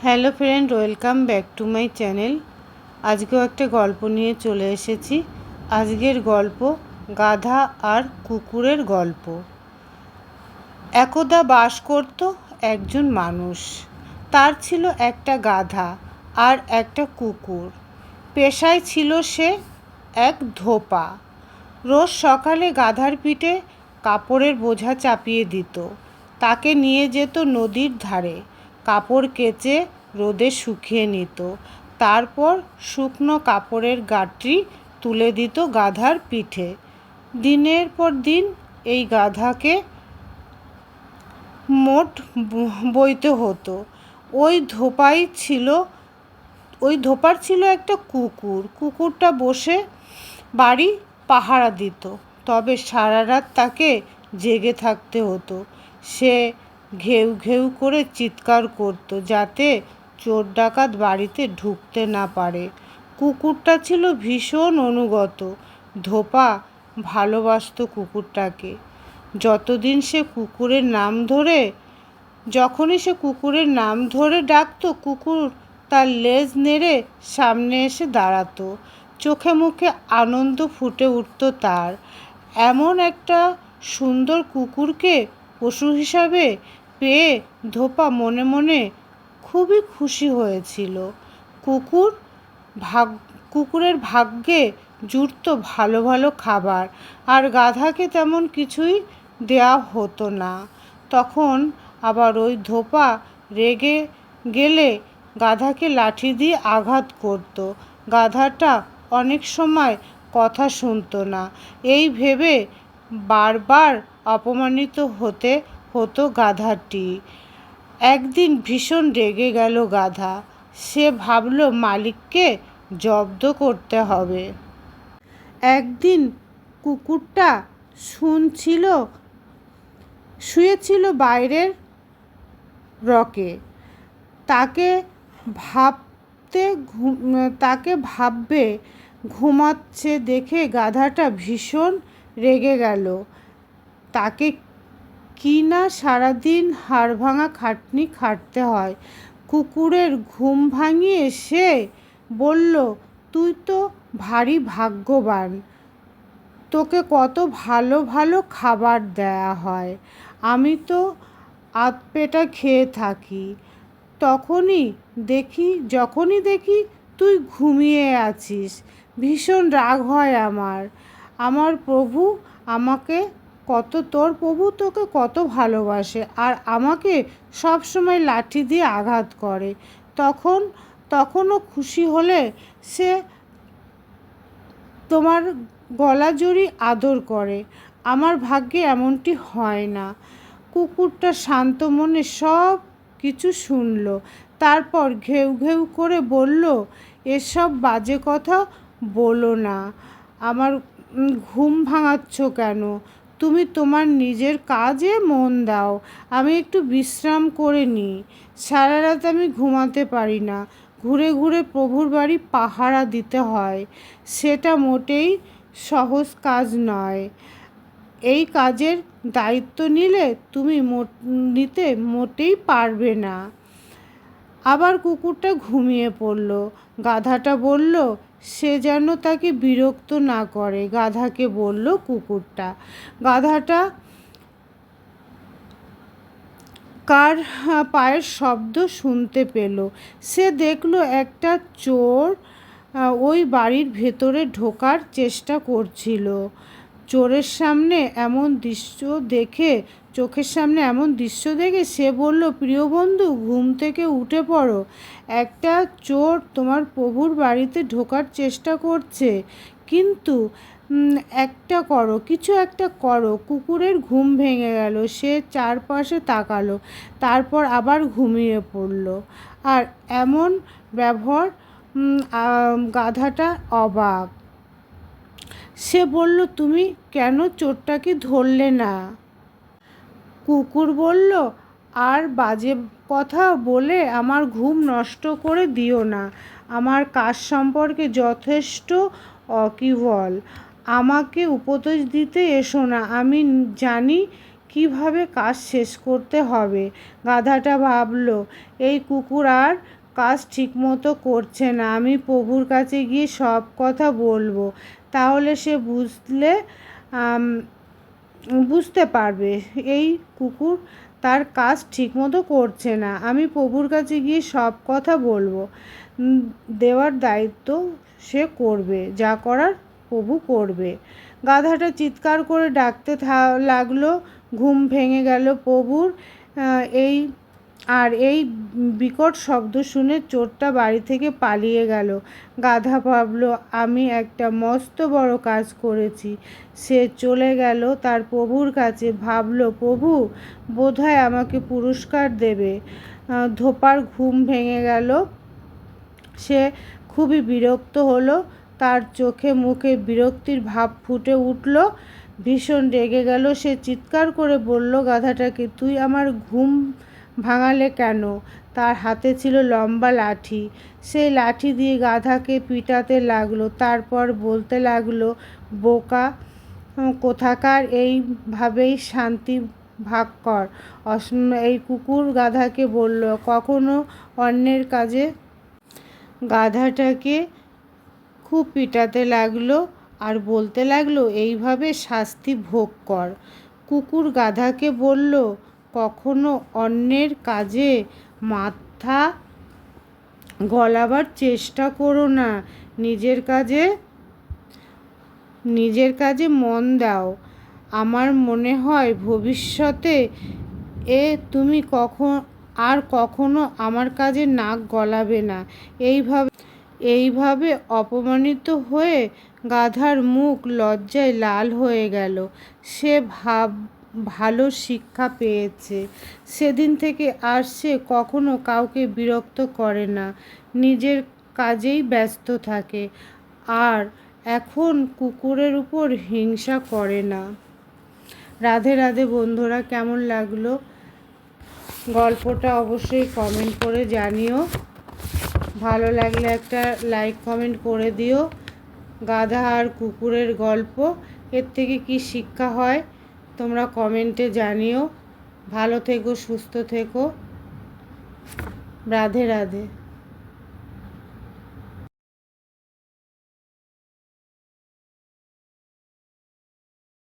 Hello friend, welcome back to my channel. আজকেও একটা গল্প নিয়ে চলে এসেছি। আজকের গল্প গাধা আর কুকুরের গল্প। একদা বাস করত একজন মানুষ। তার ছিল একটা গাধা আর একটা কুকুর। পেশায় ছিল সে এক ধোপা। রোজ সকালে গাধার পিঠে কাপড়ের বোঝা চাপিয়ে দিত। তাকে নিয়ে যেত নদীর ধারে। কাপড় কেচে রোদে শুকিয়ে নিত। তারপর শুকনো কাপড়ের গাঁটরি তুলে দিত গাধার পিঠে। দিনের পর দিন এই গাধাকে মোট বইতে হতো। ওই ধোপার ছিল একটা কুকুর। কুকুরটা বসে বাড়ি পাহারা দিত, তবে সারা রাত তাকে জেগে থাকতে হতো। সে ঘেউ ঘেউ করে চিৎকার করত যাতে চোর ডাকাত বাড়িতে ঢুকতে না পারে। কুকুরটা ছিল ভীষণ অনুগত। ধোপা ভালোবাসত কুকুরটাকে। যখনই সে কুকুরের নাম ধরে ডাকত, কুকুর তার লেজ নেড়ে সামনে এসে দাঁড়াতো। চোখে মুখে আনন্দ ফুটে উঠত তার। এমন একটা সুন্দর কুকুরকে পশু হিসাবে পেয়ে ধোপা মনে মনে খুবই খুশি হয়েছিল। কুকুরের ভাগ্যে জুটত ভালো ভালো খাবার, আর গাধাকে তেমন কিছুই দেওয়া হতো না। তখন আবার ওই ধোপা রেগে গেলে গাধাকে লাঠি দিয়ে আঘাত করত। গাধাটা অনেক সময় কথা শুনত না। এই ভেবে বারবার অপমানিত হতে হতো গাধাটি। একদিন ভীষণ রেগে গেল গাধা। সে ভাবল মালিককে জব্দ করতে হবে। একদিন কুকুরটা শুয়েছিল বাইরের রকে। তাকে ভাববে ঘুমাচ্ছে দেখে গাধাটা ভীষণ রেগে গেল। তাকে কি না সারাদিন হাড়ভাঙা খাটনি খাটতে হয়। কুকুরের ঘুম ভাঙিয়ে সে বলল, তুই তো ভারী ভাগ্যবান, তোকে কত ভালো ভালো খাবার দেয়া হয়, আমি তো আধপেটা খেয়ে থাকি। যখনই দেখি তুই ঘুমিয়ে আছিস, ভীষণ রাগ হয় আমার প্রভু তোর প্রভু তোকে কত ভালোবাসে, আর আমাকে সব সময় লাঠি দিয়ে আঘাত করে। তখনও খুশি হলে সে তোমার গলা জড়ি আদর করে। আমার ভাগ্যে এমনটি হয় না। কুকুরটা শান্ত মনে সব কিছু শুনল। তারপর ঘেউ ঘেউ করে বলল, এসব বাজে কথা বলো না। আমার ঘুম ভাঙাচ্ছ কেন? তুমি তোমার নিজের কাজে মন দাও। আমি একটু বিশ্রাম করে নিই। সারা রাত আমি ঘুমাতে পারি না। ঘুরে ঘুরে প্রভুর বাড়ি পাহারা দিতে হয়। সেটা মোটেই সহজ কাজ নয়। এই কাজের দায়িত্ব নিলে তুমি নিতে মোটেই পারবে না। আবার কুকুরটা ঘুমিয়ে পড়ল। গাধাটা বলল সে যেন তাকে বিরক্ত না করে। গাধাকে বলল কুকুরটা। গাধাটা কার পায়ের শব্দ শুনতে পেল। সে দেখল একটা চোর ওই বাড়ির ভেতরে ঢোকার চেষ্টা করছিল। চোখের সামনে এমন দৃশ্য দেখে সে বলল, প্রিয় বন্ধু, ঘুম থেকে উঠে পড়ো। একটা চোর তোমার প্রভুর বাড়িতে ঢোকার চেষ্টা করছে, কিন্তু কিছু একটা করো। কুকুরের ঘুম ভেঙে গেল। সে চারপাশে তাকালো, তারপর আবার ঘুমিয়ে পড়ল। আর এমন ব্যবহার গাধাটা অবাক। সে বলল, তুমি কেন চোরটাকে ধরলে না? কুকুর বলল, আর বাজে কথা বলে আমার ঘুম নষ্ট করে দিও না। আমার কাজ সম্পর্কে যথেষ্ট ওয়াকিবহাল। আমাকে উপদেশ দিতে এসো না। আমি জানি কিভাবে কাজ শেষ করতে হবে। গাধাটা ভাবলো, এই কুকুর আর কাজ ঠিকমতো করছে না, আমি প্রভুর কাছে গিয়ে সব কথা বলবো, তাহলে সে বুঝতে পারবে এই কুকুর তার কাজ ঠিকমতো করছে না। আমি প্রভুর কাছে গিয়ে সব কথা বলবো, দেওয়ার দায়িত্ব সে করবে, যা করার প্রভু করবে। গাধাটা চিৎকার করে ডাকতে লাগলো। ঘুম ভেঙে গেল প্রভুর। এই বিকট শব্দ শুনে চোরটা বাড়ি থেকে পালিয়ে গেল। গাধা ভাবল, আমি একটা মস্ত বড় কাজ করেছি। সে চলে গেল তার প্রভুর কাছে, ভাবল প্রভু বোধহয় আমাকে পুরস্কার দেবে। ধোপার ঘুম ভেঙে গেল। সে খুবই বিরক্ত হলো, তার চোখে মুখে বিরক্তির ভাব ফুটে উঠল। ভীষণ রেগে গেল। সে চিৎকার করে বলল গাধাটাকে, তুই আমার ঘুম ভাঙালে কেন? তার হাতে ছিল লম্বা লাঠি। সেই লাঠি দিয়ে গাধাকে পিটাতে লাগলো। তারপর বলতে লাগলো, বোকা কোথাকার, এইভাবেই শান্তি ভাগ কর। এই কুকুর গাধাকে বলল, কখনো অন্যের কাজে। গাধাটাকে খুব পিটাতে লাগলো আর বলতে লাগলো, এইভাবে শাস্তি ভোগ কর। কুকুর গাধাকে বলল, কখনো অন্যের কাজে মাথা গলাবার চেষ্টা করো না, নিজের কাজে মন দাও। আমার মনে হয় ভবিষ্যতে তুমি কখনো আমার কাজে নাক গলাবে না। এইভাবে অপমানিত হয়ে গাধার মুখ লজ্জায় লাল হয়ে গেল। সে ভালো শিক্ষা পেয়েছে। সেদিন থেকে আর সে কখনো কাউকে বিরক্ত করে না, নিজের কাজেই ব্যস্ত থাকে, আর এখন কুকুরের উপর হিংসা করে না। রাধে রাধে বন্ধুরা, কেমন লাগলো গল্পটা অবশ্যই কমেন্ট করে জানিও। ভালো লাগলে একটা লাইক কমেন্ট করে দিও। গাধা আর কুকুরের গল্প, এর থেকে কি শিক্ষা হয় তোমরা কমেন্টে জানিও। ভালো থেকো, সুস্থ থেকো। রাধে রাধে।